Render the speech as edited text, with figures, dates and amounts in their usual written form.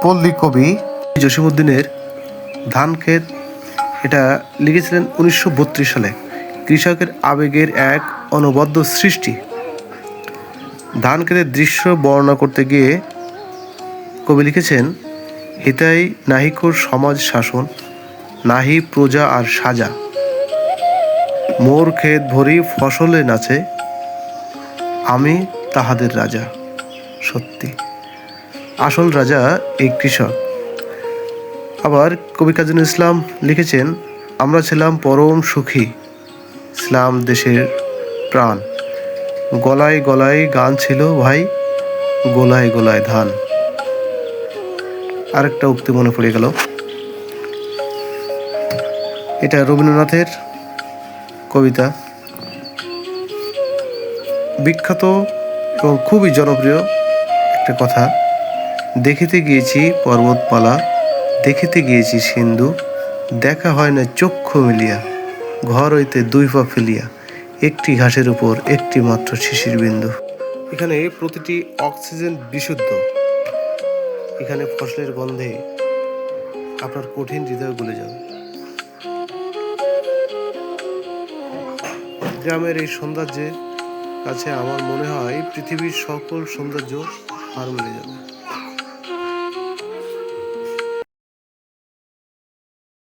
পল্লী কবি জসীমউদ্দিনের ধান ক্ষেত, এটা লিখেছিলেন 1932 সালে। কৃষকের আবেগের এক অনবদ্য সৃষ্টি। ধান ক্ষেতের দৃশ্য বর্ণনা করতে গিয়ে কবি লিখেছেন, হিতাই নাহিকো সমাজ শাসন, নাহি প্রজা আর সাজা, মোর ক্ষেত ভরি ফসলে নাচে, আমি তাহাদের রাজা। সত্যি আসল রাজা এই কৃষক। আবার কবি কাজী নজরুল ইসলাম লিখেছেন, আমরা ছিলাম পরম সুখী, ছিলাম দেশের প্রাণ, গলায় গলায় গান ছিল ভাই, গোলায় গোলায় ধান। আরেকটা উক্তি মনে পড়ে গেল, এটা রবীন্দ্রনাথের কবিতা, বিখ্যাত এবং খুবই জনপ্রিয় একটা কথা। দেখিতে গিয়েছি পর্বতমালা, দেখিতে গিয়েছি সিন্ধু, দেখা হয় না চক্ষু মিলিয়া, ঘর হইতে 2 পা ফেলিয়া, একটি ঘাসের উপর একটি মাত্র শিশির বিন্দু। এখানে প্রতিটি অক্সিজেন বিশুদ্ধ। এখানে ফসলের গন্ধে আপনার কঠিন হৃদয় গলে যাবে। গ্রামের এই সৌন্দর্যের কাছে আমার মনে হয় পৃথিবীর সকল সৌন্দর্য হার মেনে যাবে।